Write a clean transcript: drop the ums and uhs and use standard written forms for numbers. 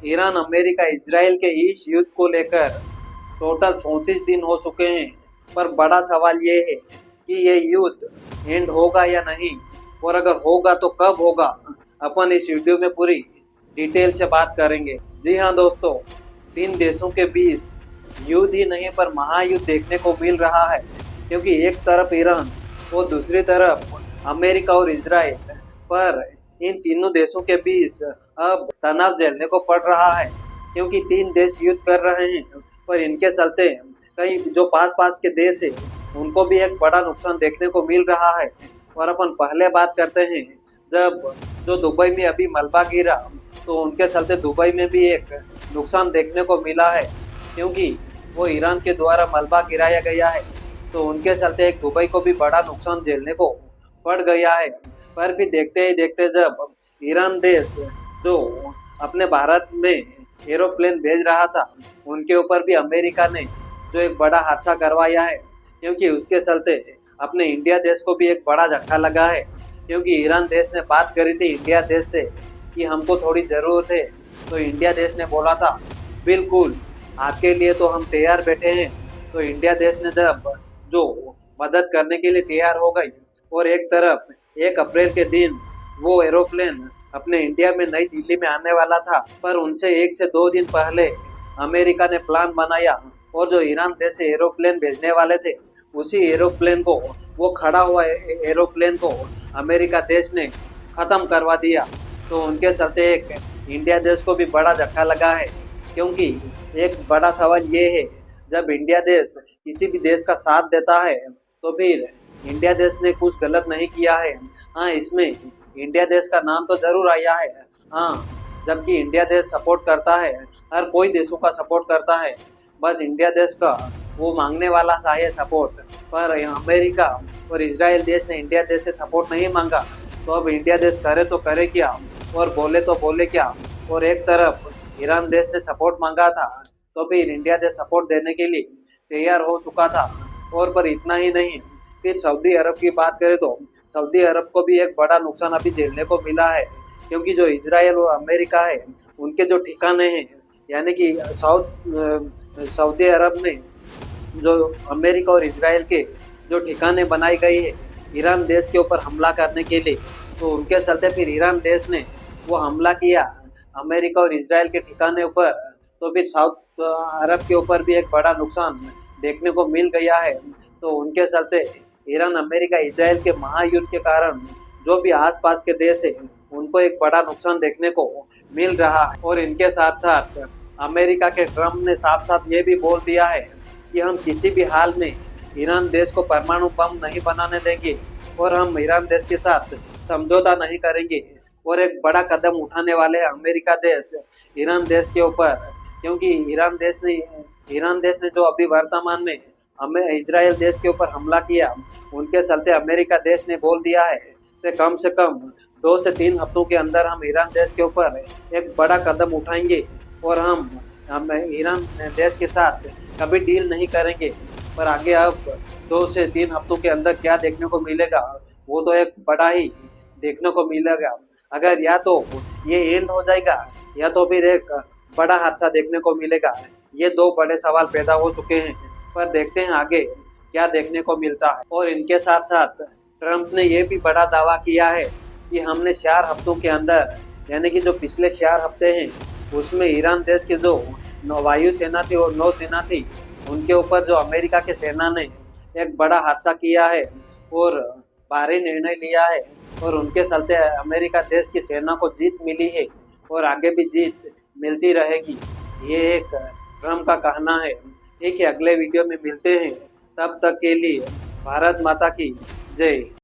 Iran, America, Israel के इस युद्ध को लेकर टोटल 34 दिन हो चुके हैं। पर बड़ा सवाल ये है कि ये युद्ध एंड होगा या नहीं, और अगर होगा तो कब होगा। अपन इस वीडियो में पूरी डिटेल से बात करेंगे। जी हाँ दोस्तों, तीन देशों के बीच युद्ध ही नहीं पर महायुद्ध देखने को मिल रहा है, क्योंकि एक तरफ ईरान और दूसरी तरफ अमेरिका और इजराइल। पर इन तीनों देशों के बीच अब तनाव झेलने को पड़ रहा है, क्योंकि तीन देश युद्ध कर रहे हैं। पर इनके चलते कई जो पास पास के देश है उनको भी एक बड़ा नुकसान देखने को मिल रहा है। और अपन पहले बात करते हैं, जब जो दुबई में अभी मलबा गिरा तो उनके चलते दुबई में भी एक नुकसान देखने को मिला है, क्योंकि वो ईरान के द्वारा मलबा गिराया गया है। तो उनके चलते एक दुबई को भी बड़ा नुकसान झेलने को पड़ गया है। पर भी देखते ही देखते जब ईरान देश जो अपने भारत में एरोप्लेन भेज रहा था, उनके ऊपर भी अमेरिका ने जो एक बड़ा हादसा करवाया है, क्योंकि उसके चलते अपने इंडिया देश को भी एक बड़ा झटका लगा है। क्योंकि ईरान देश ने बात करी थी इंडिया देश से कि हमको थोड़ी जरूरत है, तो इंडिया देश ने बोला था बिल्कुल आपके लिए तो हम तैयार बैठे हैं। तो इंडिया देश ने जब जो मदद करने के लिए तैयार हो गई, और एक तरफ 1 अप्रैल के दिन वो एरोप्लेन अपने इंडिया में नई दिल्ली में आने वाला था, पर उनसे 1 से 2 दिन पहले अमेरिका ने प्लान बनाया, और जो ईरान देश से एरोप्लेन भेजने वाले थे उसी एरोप्लेन को, वो खड़ा हुआ एरोप्लेन को अमेरिका देश ने खत्म करवा दिया। तो उनके चलते एक इंडिया देश को भी बड़ा झटका लगा है। क्योंकि एक बड़ा सवाल ये है, जब इंडिया देश किसी भी देश का साथ देता है तो फिर इंडिया देश ने कुछ गलत नहीं किया है। हाँ, इसमें इंडिया देश का नाम तो जरूर आया है। हाँ, जबकि इंडिया देश सपोर्ट करता है, हर कोई देशों का सपोर्ट करता है, बस इंडिया देश का वो मांगने वाला सा है सपोर्ट। पर अमेरिका और इजराइल देश ने इंडिया देश से सपोर्ट नहीं मांगा, तो अब इंडिया देश करे तो करे क्या, और बोले तो बोले क्या। और एक तरफ ईरान देश ने सपोर्ट मांगा था, तो फिर इंडिया देश सपोर्ट देने के लिए तैयार हो चुका था। और पर इतना ही नहीं, फिर सऊदी अरब की बात करें तो सऊदी अरब को भी एक बड़ा नुकसान अभी झेलने को मिला है, क्योंकि जो इजराइल और अमेरिका है उनके जो ठिकाने हैं, यानी कि सऊदी अरब में जो अमेरिका और इजराइल के जो ठिकाने बनाई गई है ईरान देश के ऊपर हमला करने के लिए, तो उनके चलते फिर ईरान देश ने वो हमला किया अमेरिका और इजराइल के ठिकाने ऊपर। तो फिर साउथ अरब के ऊपर भी एक बड़ा नुकसान देखने को मिल गया है। तो उनके चलते ईरान, अमेरिका, इजराइल के महायुद्ध के कारण जो भी आसपास के देश है उनको एक बड़ा नुकसान देखने को मिल रहा है। और इनके साथ साथ अमेरिका के ट्रम्प ने साफ साफ ये भी बोल दिया है कि हम किसी भी हाल में ईरान देश को परमाणु बम नहीं बनाने देंगे, और हम ईरान देश के साथ समझौता नहीं करेंगे। और एक बड़ा कदम उठाने वाले हैं अमेरिका देश ईरान देश के ऊपर, क्योंकि ईरान देश ने जो अभी वर्तमान में हमें इजराइल देश के ऊपर हमला किया, उनके चलते अमेरिका देश ने बोल दिया है कि कम से कम 2 से 3 हफ्तों के अंदर हम ईरान देश के ऊपर एक बड़ा कदम उठाएंगे, और हम ईरान देश के साथ कभी डील नहीं करेंगे। पर आगे अब 2 से 3 हफ्तों के अंदर क्या देखने को मिलेगा, वो तो एक बड़ा ही देखने को मिलेगा। अगर या तो ये एंड हो जाएगा, या तो फिर एक बड़ा हादसा देखने को मिलेगा। ये दो बड़े सवाल पैदा हो चुके हैं, पर देखते हैं आगे क्या देखने को मिलता है। और इनके साथ साथ ट्रम्प ने यह भी बड़ा दावा किया है कि हमने 4 हफ्तों के अंदर, यानी कि जो पिछले 4 हफ्ते हैं उसमें ईरान देश की जो वायुसेना थी और नौसेना थी, उनके ऊपर जो अमेरिका के सेना ने एक बड़ा हादसा किया है और भारी निर्णय लिया है, और उनके चलते अमेरिका देश की सेना को जीत मिली है, और आगे भी जीत मिलती रहेगी। ये एक ट्रम्प का कहना है। ठीक है, अगले वीडियो में मिलते हैं, तब तक के लिए भारत माता की जय।